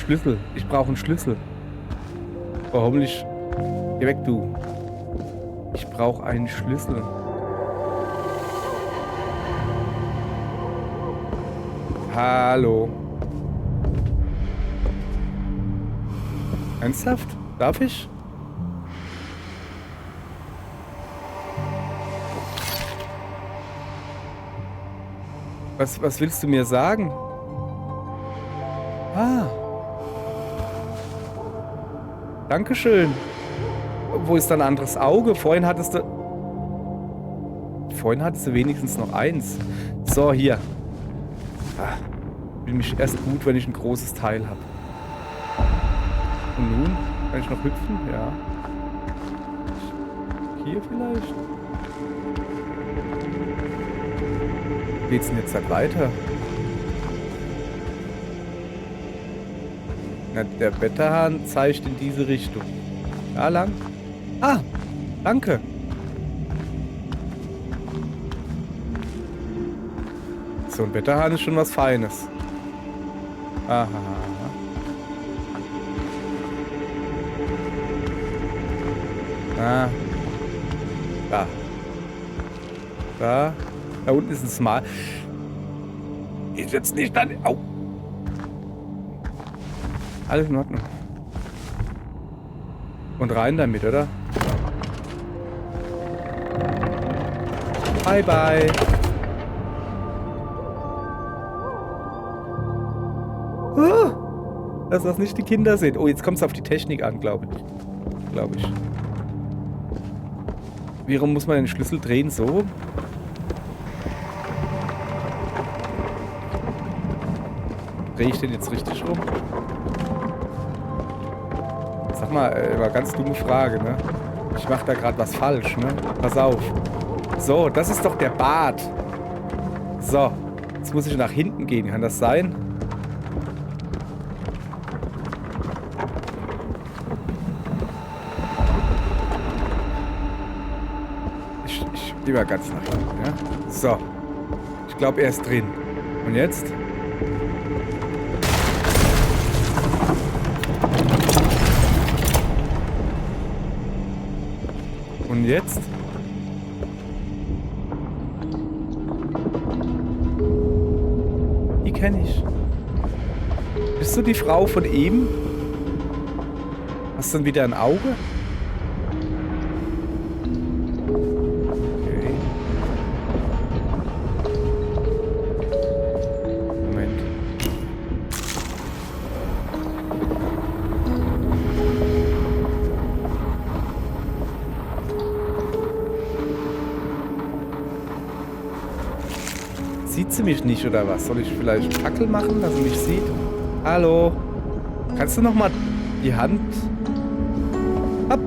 Schlüssel. Ich brauche einen Schlüssel. Oh, hoffentlich... Geh weg, du. Ich brauche einen Schlüssel. Hallo. Ernsthaft? Darf ich? Was willst du mir sagen? Ah. Dankeschön. Wo ist dein anderes Auge? Vorhin hattest du wenigstens noch eins. So, hier. Ah, fühle mich erst gut, wenn ich ein großes Teil habe. Und nun? Kann ich noch hüpfen? Ja. Hier vielleicht? Wie geht's denn jetzt halt weiter? Na, der Wetterhahn zeigt in diese Richtung. Da lang? Ah, danke. So ein Wetterhahn ist schon was Feines. Aha. Ah. Da. Da. Da unten ist ein Smart. Ist jetzt nicht dann. Au. Alles in Ordnung. Und rein damit, oder? Bye, bye. Dass das nicht die Kinder sind. Oh, jetzt kommt es auf die Technik an, glaube ich. Warum muss man den Schlüssel drehen? So? Drehe ich den jetzt richtig rum? Sag mal, war ganz dumme Frage, ne? Ich mache da gerade was falsch, ne? Pass auf. So, das ist doch der Bart. So, jetzt muss ich nach hinten gehen. Kann das sein? Ich gehe mal ganz nach hinten, ja? So. Ich glaube, er ist drin. Und jetzt? Und jetzt? Die kenne ich. Bist du die Frau von eben? Hast du dann wieder ein Auge? Okay. Moment. Sieht sie mich nicht, oder was? Soll ich vielleicht Fackel machen, dass sie mich sieht? Hallo? Kannst du noch mal die Hand... Ab!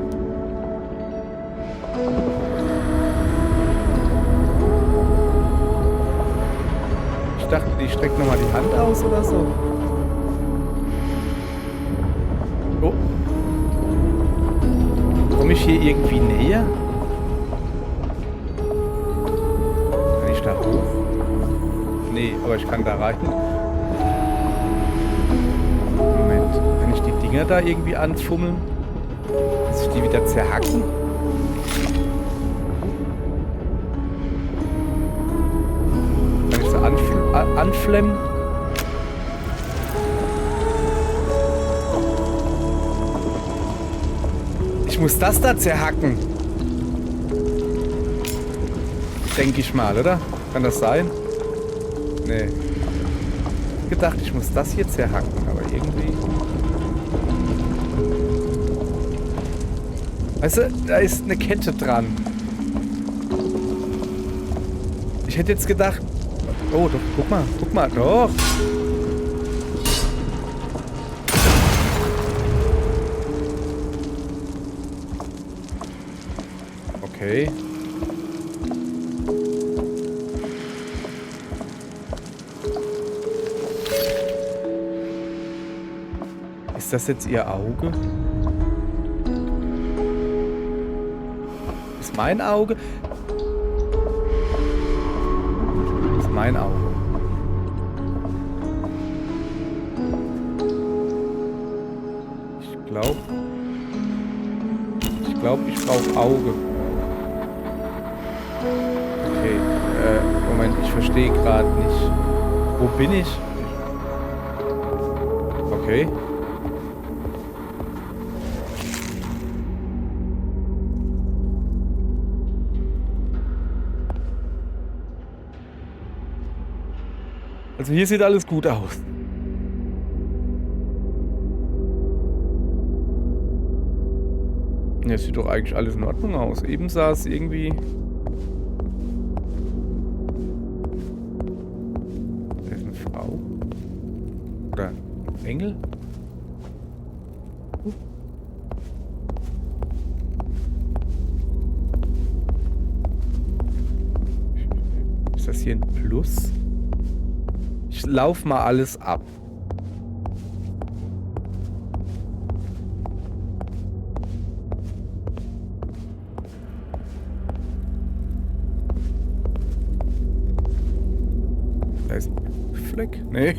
Ich dachte, die streckt noch mal die Hand aus oder so. Oh. Komme ich hier irgendwie näher? Kann ich da hoch? Nee, aber ich kann da rein. Moment, kann ich die Dinger da irgendwie anfummeln? Dass ich die wieder zerhacken? Kann ich so anflemmen? Ich muss das da zerhacken. Denke ich mal, oder? Kann das sein? Nee. Ich gedacht, ich muss das hier zerhacken, aber irgendwie... Weißt du, da ist eine Kette dran. Ich hätte jetzt gedacht... Oh, doch, guck mal, doch. Okay. Ist das jetzt ihr Auge? Ist mein Auge? Ist mein Auge. glaube, ich brauche Auge. Okay, Moment, ich verstehe gerade nicht. Wo bin ich? Okay. Also hier sieht alles gut aus. Ja, sieht doch eigentlich alles in Ordnung aus. Eben sah es irgendwie... Da ist eine Frau. Oder ein Engel? Ist das hier ein Plus? Ich lauf mal alles ab. Da ist ein Fleck. Nee.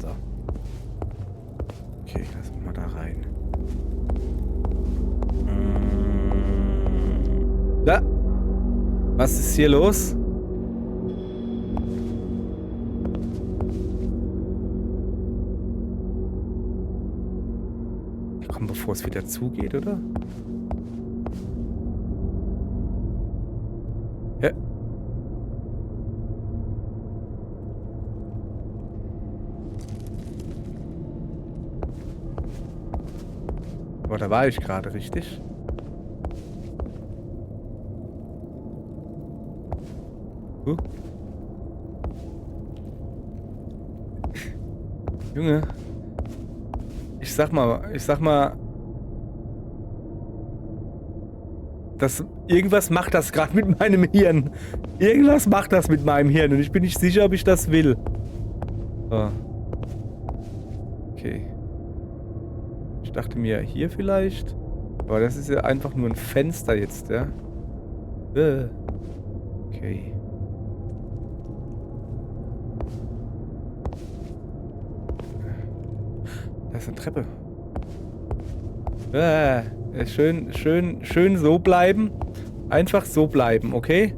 So. Okay, lass mal da rein. Da. Was ist hier los? Komm, bevor es wieder zugeht, oder? Ja. Aber da war ich gerade, richtig? Junge. Ich sag mal, irgendwas macht das gerade mit meinem Hirn. Irgendwas macht das mit meinem Hirn und ich bin nicht sicher, ob ich das will. So. Okay. Ich dachte mir, hier vielleicht. Aber das ist ja einfach nur ein Fenster jetzt, ja? Okay. Da ist eine Treppe. Schön so bleiben. Einfach so bleiben, okay?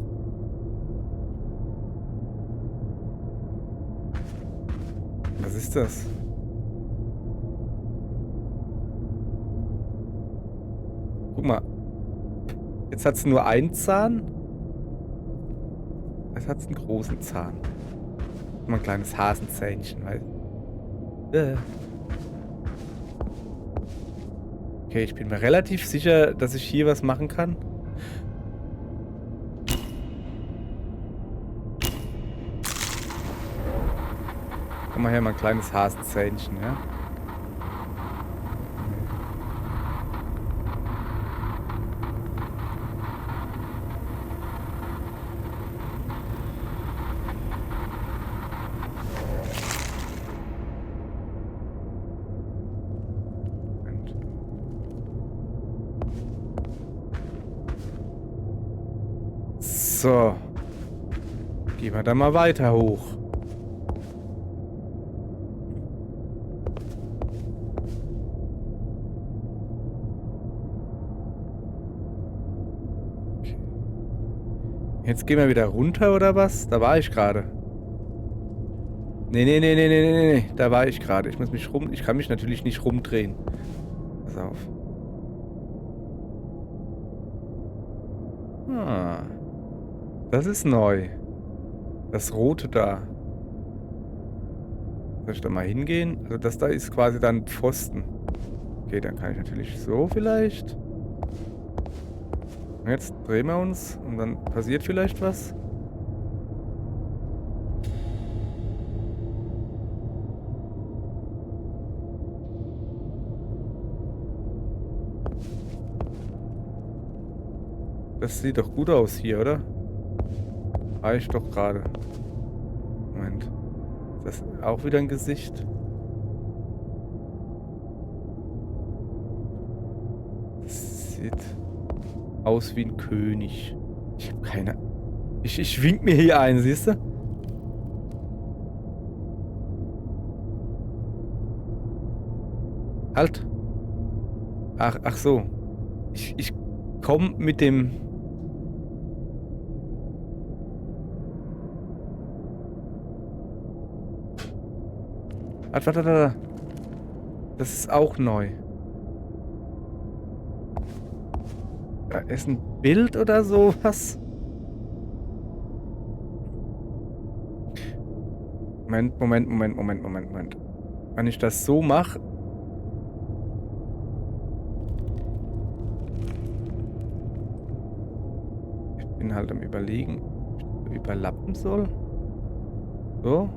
Was ist das? Guck mal. Jetzt hat es nur einen Zahn. Jetzt hat es einen großen Zahn. Mal ein kleines Hasenzähnchen, weil... Okay, ich bin mir relativ sicher, dass ich hier was machen kann. Komm mal her, mal ein kleines Hasenzähnchen, ja? So. Gehen wir da mal weiter hoch. Okay. Jetzt gehen wir wieder runter, oder was? Da war ich gerade. Nee. Da war ich gerade. Ich kann mich natürlich nicht rumdrehen. Pass auf. Ah. Das ist neu. Das Rote da. Soll ich da mal hingehen? Also das da ist quasi dann Pfosten. Okay, dann kann ich natürlich so vielleicht. Und jetzt drehen wir uns und dann passiert vielleicht was. Das sieht doch gut aus hier, oder? War ich doch gerade. Moment. Ist das auch wieder ein Gesicht? Das sieht aus wie ein König. Ich habe keine... Ich wink mir hier ein, siehst du? Halt. Ach so. Ich komm mit dem... Warte. Das ist auch neu. Da ist ein Bild oder sowas. Moment. Wenn ich das so mache... Ich bin halt am Überlegen, ob ich überlappen soll. So.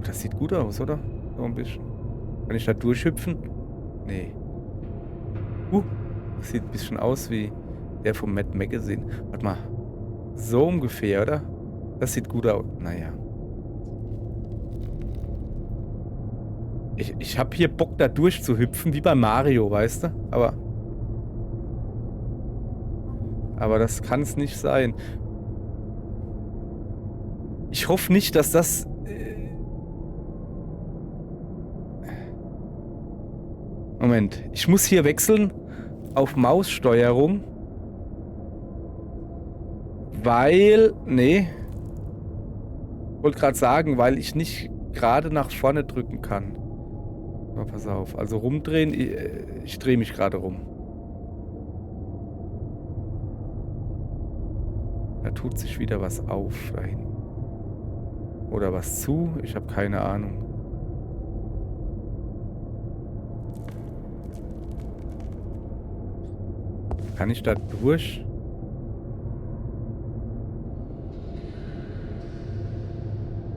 Das sieht gut aus, oder? So ein bisschen. Kann ich da durchhüpfen? Nee. Das sieht ein bisschen aus wie der vom Mad Magazine. Warte mal. So ungefähr, oder? Das sieht gut aus. Naja. Ich habe hier Bock, da durchzuhüpfen, wie bei Mario, weißt du? Aber das kann es nicht sein. Ich hoffe nicht, dass das... Moment. Ich muss hier wechseln auf Maussteuerung. Weil... Nee. Ich wollte gerade sagen, weil ich nicht gerade nach vorne drücken kann. So, pass auf. Also rumdrehen. Ich drehe mich gerade rum. Da tut sich wieder was auf da hinten. Oder was zu. Ich habe keine Ahnung. Kann ich da durch?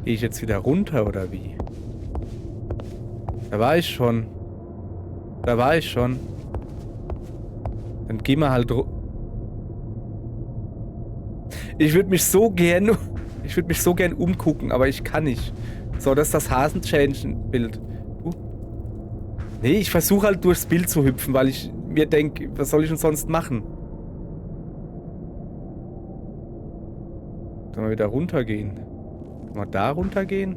Gehe ich jetzt wieder runter oder wie? Da war ich schon. Dann gehen wir halt... Ich würde mich so gern umgucken, aber ich kann nicht. So, das ist das Hasen-Change-Bild. Nee, ich versuche halt durchs Bild zu hüpfen, weil ich mir denke, was soll ich denn sonst machen? Sollen wir wieder runtergehen? Sollen wir da runtergehen?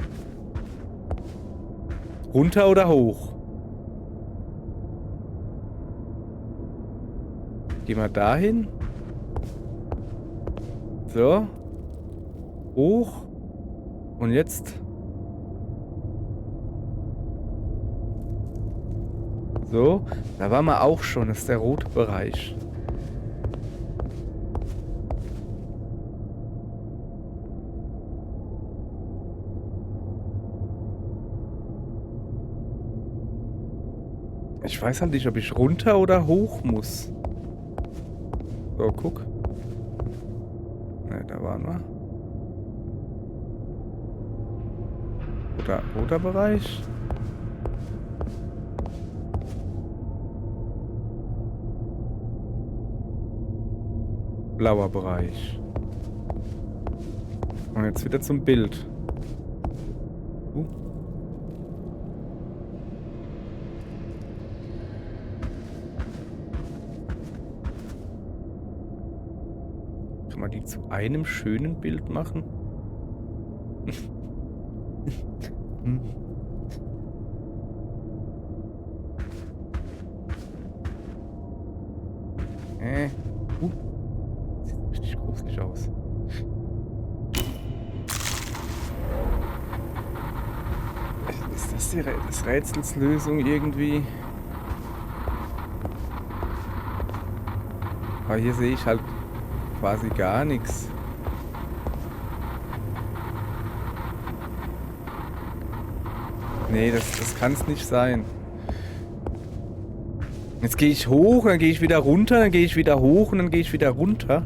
Runter oder hoch? Gehen wir dahin? So. Hoch. Und jetzt? So. Da waren wir auch schon. Das ist der rote Bereich. Ich weiß halt nicht, ob ich runter oder hoch muss. So, guck. Ne, da waren wir. Roter Bereich. Blauer Bereich. Und jetzt wieder zum Bild. Kann man die zu einem schönen Bild machen? Sieht richtig gruselig aus. Ist das das Rätsels Lösung irgendwie? Aber hier sehe ich halt quasi gar nichts. Nee, das kann es nicht sein. Jetzt gehe ich hoch, dann gehe ich wieder runter, dann gehe ich wieder hoch und dann gehe ich wieder runter.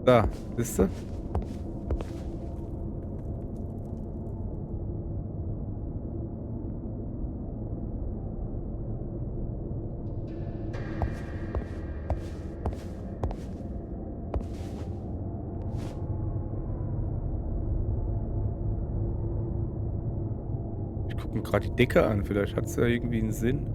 Da, siehst du? Ich gucke mir gerade die Decke an. Vielleicht hat es ja irgendwie einen Sinn.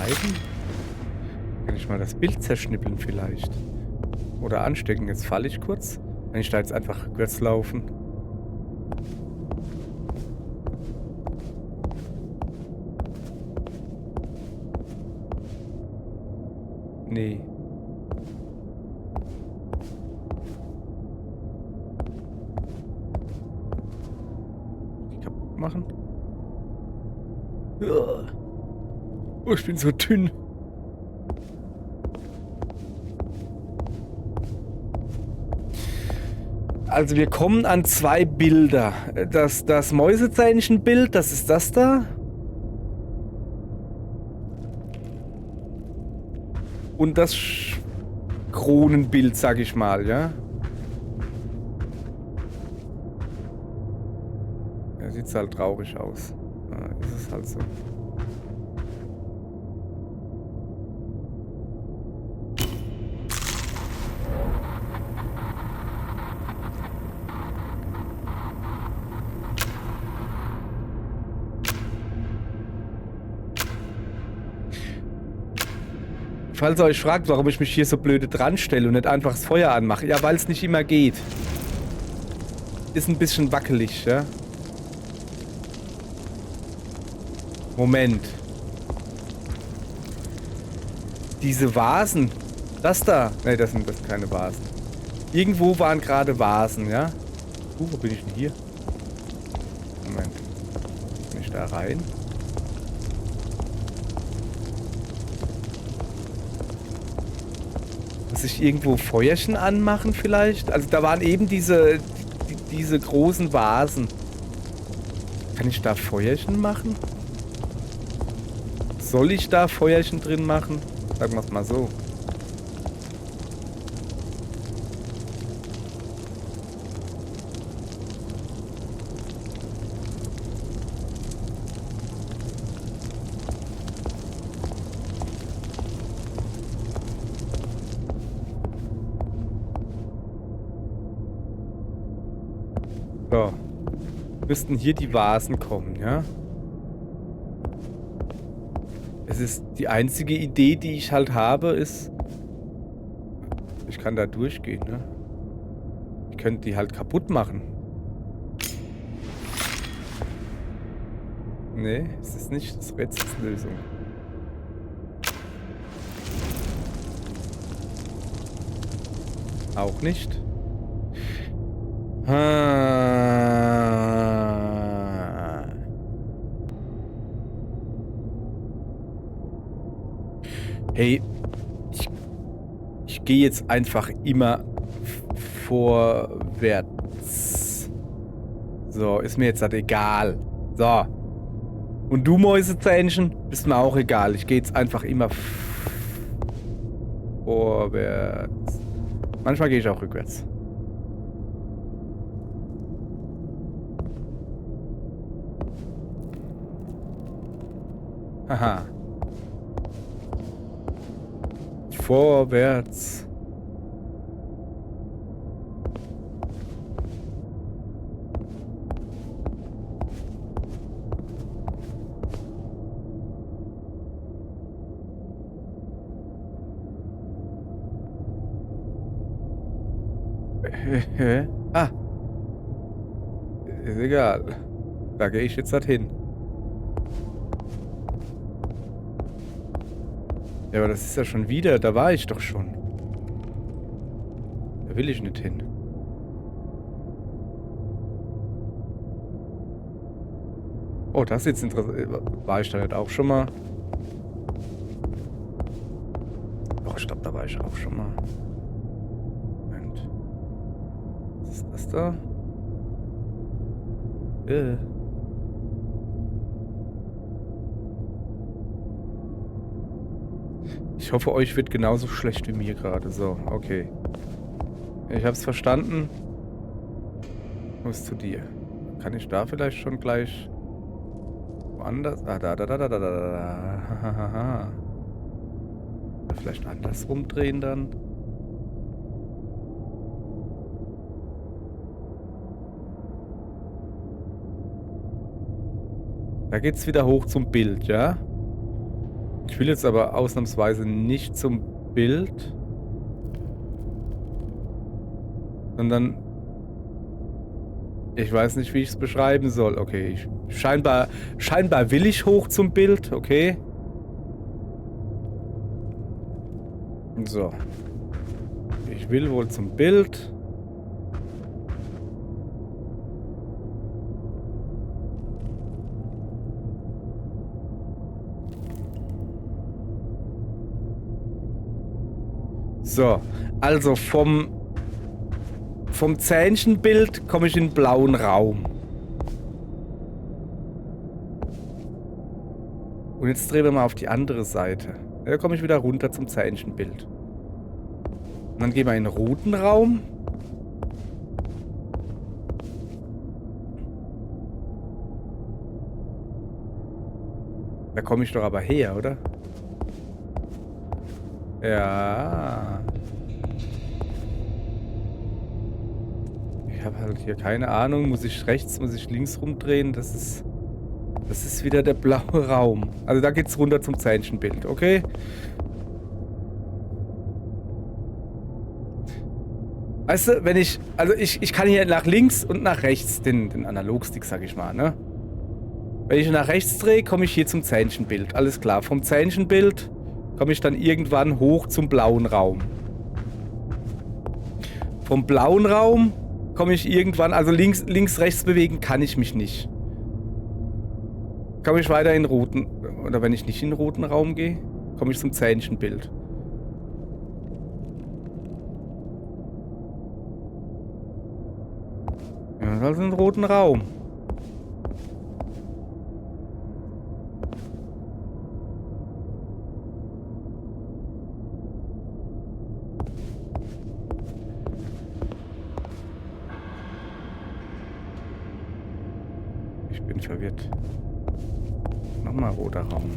Eisen? Kann ich mal das Bild zerschnippeln vielleicht? Oder anstecken. Jetzt falle ich kurz. Wenn ich da jetzt einfach rückwärts laufen. Nee. Die kaputt machen? Oh, ich bin so dünn. Also wir kommen an 2 Bilder. Das Mäusezähnchen-Bild, das ist das da. Und das Kronenbild, sag ich mal, ja. Ja, sieht halt traurig aus. Ja, ist es halt so. Falls ihr euch fragt, warum ich mich hier so blöde dran stelle und nicht einfach das Feuer anmache. Ja, weil es nicht immer geht. Ist ein bisschen wackelig, ja. Moment. Diese Vasen. Das da. Ne, das sind keine Vasen. Irgendwo waren gerade Vasen, ja. Wo bin ich denn hier? Moment. Bin ich da rein? Muss ich irgendwo Feuerchen anmachen vielleicht? Also da waren eben diese großen Vasen. Kann ich da Feuerchen machen? Soll ich da Feuerchen drin machen? Sagen wir es mal so. So. Müssten hier die Vasen kommen, ja? Es ist die einzige Idee, die ich halt habe, ist... Ich kann da durchgehen, ne? Ich könnte die halt kaputt machen. Nee, es ist nicht das Rätselslösung. Auch nicht. Hey, ich gehe jetzt einfach immer vorwärts. So, ist mir jetzt halt egal. So. Und du, Mäusezähnchen, bist mir auch egal. Ich gehe jetzt einfach immer vorwärts. Manchmal gehe ich auch rückwärts. Haha. Vorwärts. Ah. Ist egal. Da gehe ich jetzt halt hin. Ja, aber das ist ja schon wieder. Da war ich doch schon. Da will ich nicht hin. Oh, das ist jetzt interessant. War ich da nicht auch schon mal? Doch, ich glaube, da war ich auch schon mal. Moment. Was ist das da? Ich hoffe, euch wird genauso schlecht wie mir gerade. So, okay. Ich hab's verstanden. Muss zu dir. Kann ich da vielleicht schon gleich woanders? Ah, da. Vielleicht andersrum drehen dann. Da geht's wieder hoch zum Bild, ja? Ich will jetzt aber ausnahmsweise nicht zum Bild, sondern ich weiß nicht, wie ich es beschreiben soll. Okay, scheinbar will ich hoch zum Bild, okay. So. Ich will wohl zum Bild. So, also vom Zähnchenbild komme ich in den blauen Raum. Und jetzt drehen wir mal auf die andere Seite. Da komme ich wieder runter zum Zähnchenbild. Und dann gehen wir in den roten Raum. Da komme ich doch aber her, oder? Ja. Ich habe halt hier keine Ahnung. Muss ich rechts, muss ich links rumdrehen? Das ist wieder der blaue Raum. Also da geht's runter zum Zähnchenbild, okay? Weißt du, wenn ich... Also ich kann hier nach links und nach rechts den Analogstick, sag ich mal, ne? Wenn ich nach rechts drehe, komme ich hier zum Zähnchenbild. Alles klar. Vom Zähnchenbild komme ich dann irgendwann hoch zum blauen Raum. Vom blauen Raum komme ich irgendwann... Also links, rechts bewegen kann ich mich nicht. Komme ich weiter in den roten... Oder wenn ich nicht in den roten Raum gehe, komme ich zum Zähnchenbild. Ja, also einen roten Raum. Ich bin verwirrt. Nochmal roter Raum.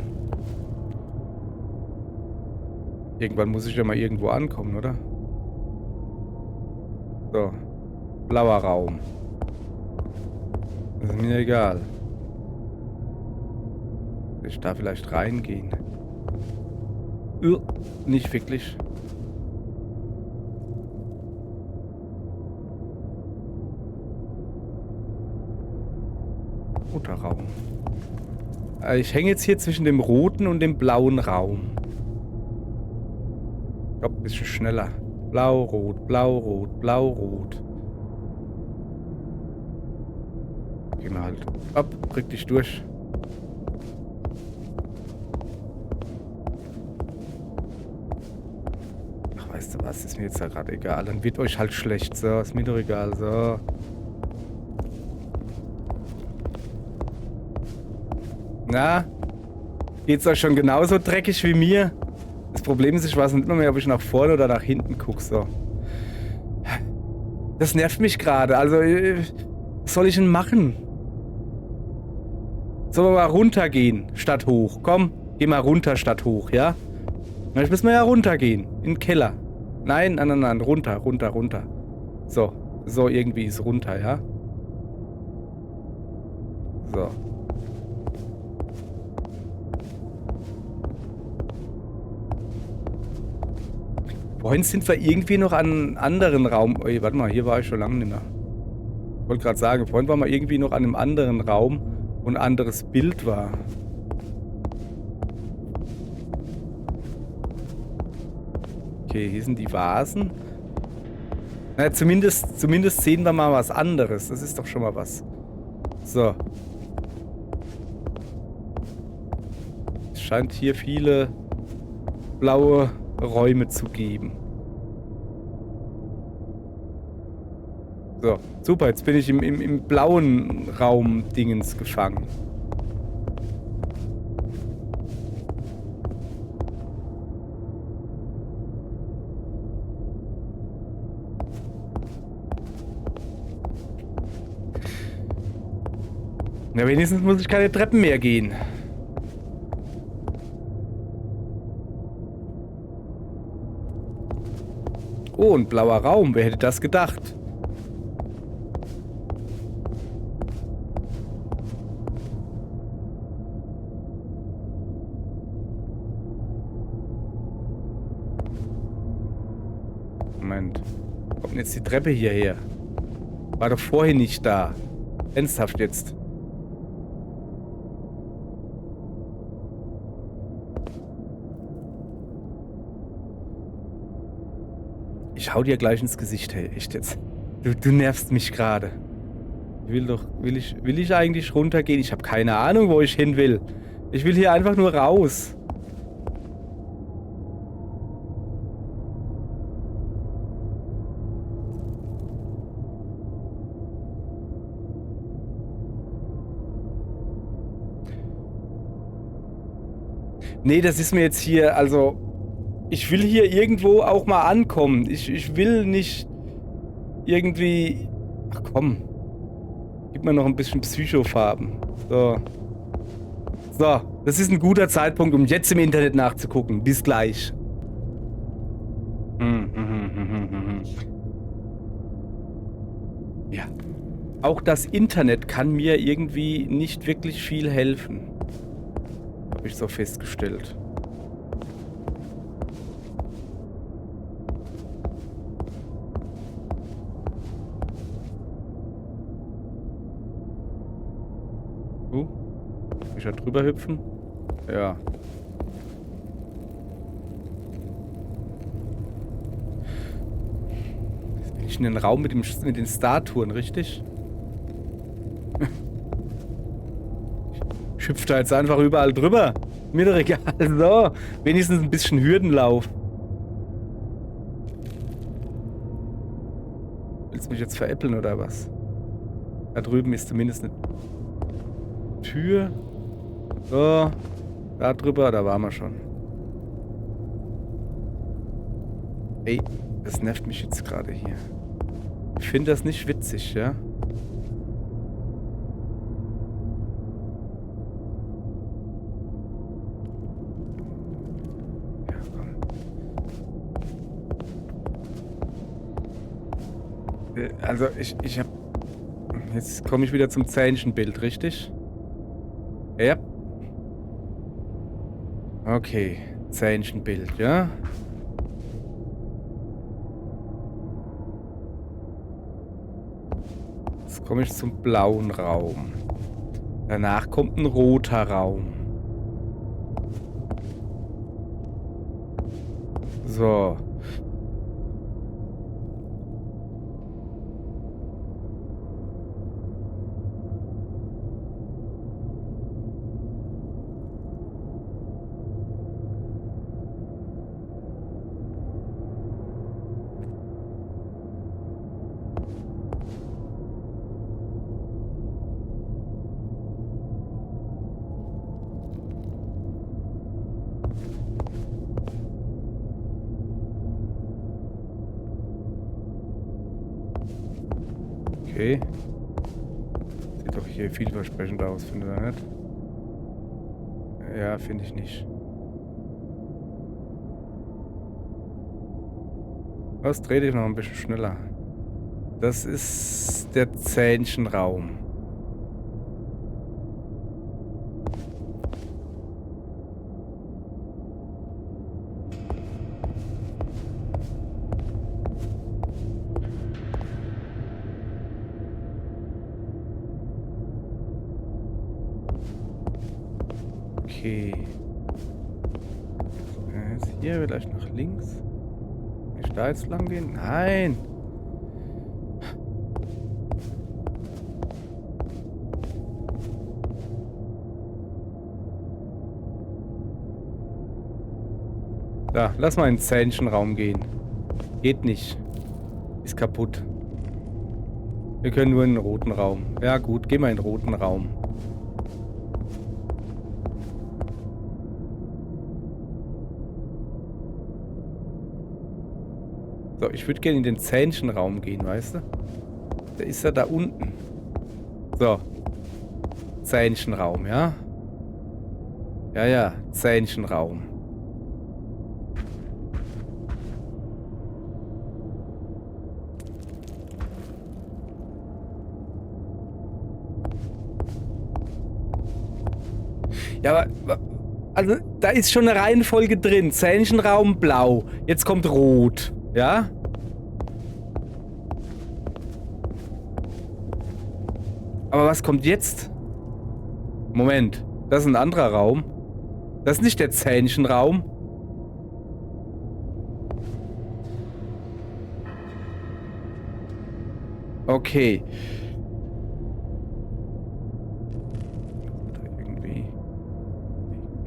Irgendwann muss ich ja mal irgendwo ankommen, oder? So. Blauer Raum. Das ist mir egal. Ich darf vielleicht reingehen. Nicht wirklich. Roter Raum. Ich hänge jetzt hier zwischen dem roten und dem blauen Raum. Ich glaube, ein bisschen schneller. Blau-Rot, Blau-Rot, Blau-Rot. Geh mal halt ab, krieg dich durch. Ach, weißt du was, ist mir jetzt ja gerade egal. Dann wird euch halt schlecht, so, ist mir doch egal, so. Na? Geht's euch schon genauso dreckig wie mir? Das Problem ist, ich weiß nicht mehr, ob ich nach vorne oder nach hinten gucke, so. Das nervt mich gerade, also, was soll ich denn machen? Sollen wir mal runtergehen, statt hoch? Komm, geh mal runter, statt hoch, ja? Jetzt müssen wir ja runtergehen, in den Keller. Nein, runter. So irgendwie ist runter, ja? So. Vorhin sind wir irgendwie noch an einem anderen Raum... Ey, warte mal, hier war ich schon lange nicht mehr. Ich wollte gerade sagen, vorhin waren wir irgendwie noch an einem anderen Raum, wo ein anderes Bild war. Okay, hier sind die Vasen. Na, zumindest sehen wir mal was anderes. Das ist doch schon mal was. So. Es scheint hier viele blaue Räume zu geben. So, super, jetzt bin ich im blauen Raum-Dingens gefangen. Na, wenigstens muss ich keine Treppen mehr gehen. Oh, ein blauer Raum. Wer hätte das gedacht? Moment. Wo kommt denn jetzt die Treppe hierher? War doch vorhin nicht da. Ernsthaft jetzt. Ich hau dir gleich ins Gesicht, hey. Echt jetzt. Du nervst mich gerade. Will ich eigentlich runtergehen? Ich habe keine Ahnung, wo ich hin will. Ich will hier einfach nur raus. Nee, das ist mir jetzt hier, also... Ich will hier irgendwo auch mal ankommen. Ich will nicht irgendwie... Ach komm. Gib mir noch ein bisschen Psychofarben. So. So, das ist ein guter Zeitpunkt, um jetzt im Internet nachzugucken. Bis gleich. Ja. Auch das Internet kann mir irgendwie nicht wirklich viel helfen. Habe ich so festgestellt. Kann ich da drüber hüpfen? Ja. Jetzt bin ich in den Raum mit den Statuen, richtig? Ich hüpfe da jetzt einfach überall drüber. Mir doch egal. So, wenigstens ein bisschen Hürdenlauf. Willst du mich jetzt veräppeln oder was? Da drüben ist zumindest eine Tür. So, da drüber, da waren wir schon. Ey, das nervt mich jetzt gerade hier. Ich finde das nicht witzig, ja? Ja, komm. Also, ich hab... Jetzt komme ich wieder zum Zähnchenbild, richtig? Ja. Okay, Zähnchenbild, ja? Jetzt komme ich zum blauen Raum. Danach kommt ein roter Raum. So. Okay. Sieht doch hier vielversprechend aus, findet ihr nicht? Ja, finde ich nicht. Was? Dreh dich noch ein bisschen schneller. Das ist der Zähnchenraum. Okay. Jetzt hier vielleicht nach links. Kann ich da jetzt lang gehen? Nein! Da, lass mal in den Zähnchenraum gehen. Geht nicht. Ist kaputt. Wir können nur in den roten Raum. Ja gut, geh mal in den roten Raum. So, ich würde gerne in den Zähnchenraum gehen, weißt du? Der ist ja da unten. So. Zähnchenraum, ja? Ja, ja, Zähnchenraum. Ja, aber... Also, da ist schon eine Reihenfolge drin. Zähnchenraum blau. Jetzt kommt rot. Ja? Aber was kommt jetzt? Moment. Das ist ein anderer Raum. Das ist nicht der Zähnchenraum. Okay. Irgendwie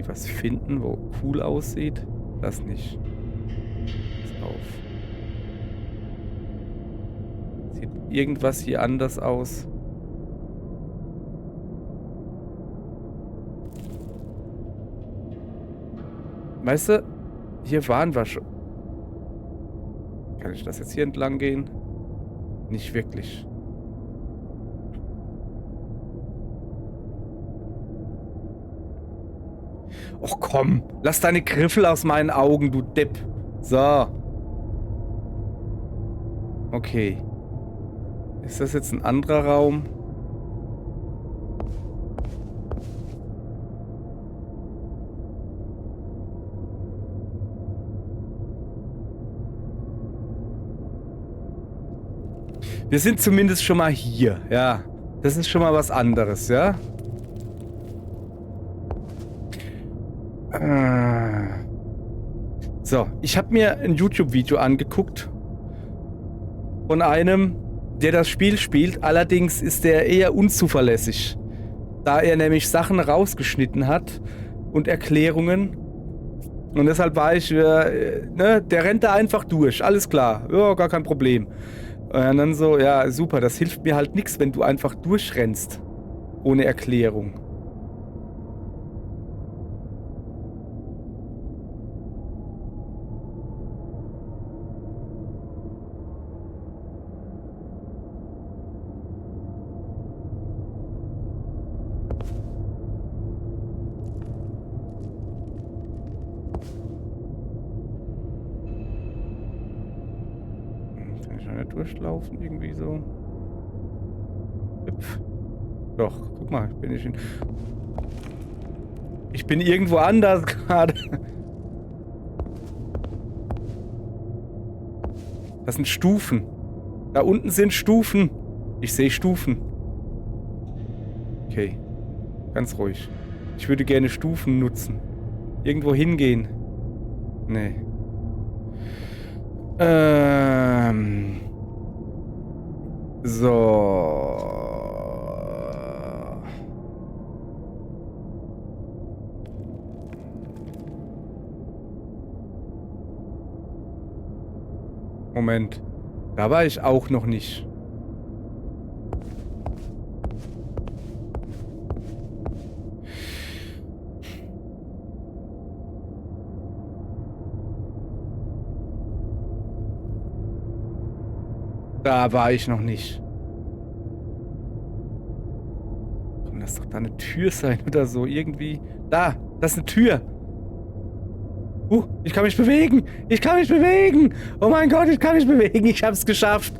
was finden, wo cool aussieht. Das nicht. Pass auf. Sieht irgendwas hier anders aus? Weißt du, hier waren wir schon. Kann ich das jetzt hier entlang gehen? Nicht wirklich. Och komm, lass deine Griffel aus meinen Augen, du Depp. So. Okay. Ist das jetzt ein anderer Raum? Wir sind zumindest schon mal hier, ja. Das ist schon mal was anderes, ja? So, ich habe mir ein YouTube-Video angeguckt von einem, der das Spiel spielt. Allerdings ist der eher unzuverlässig, da er nämlich Sachen rausgeschnitten hat und Erklärungen. Und deshalb war ich, ne, der rennt da einfach durch. Alles klar, ja, gar kein Problem. Und dann so, ja, super, das hilft mir halt nichts, wenn du einfach durchrennst. Ohne Erklärung. Durchlaufen irgendwie so. Hüpf. Doch, guck mal, ich bin irgendwo anders gerade. Das sind Stufen. Da unten sind Stufen. Ich sehe Stufen. Okay. Ganz ruhig. Ich würde gerne Stufen nutzen. Irgendwo hingehen. Nee. So. Moment. Da war ich auch noch nicht. Da war ich noch nicht. Kann das doch da eine Tür sein oder so? Irgendwie. Da, das ist eine Tür. Ich kann mich bewegen. Ich kann mich bewegen. Oh mein Gott, ich kann mich bewegen. Ich hab's geschafft.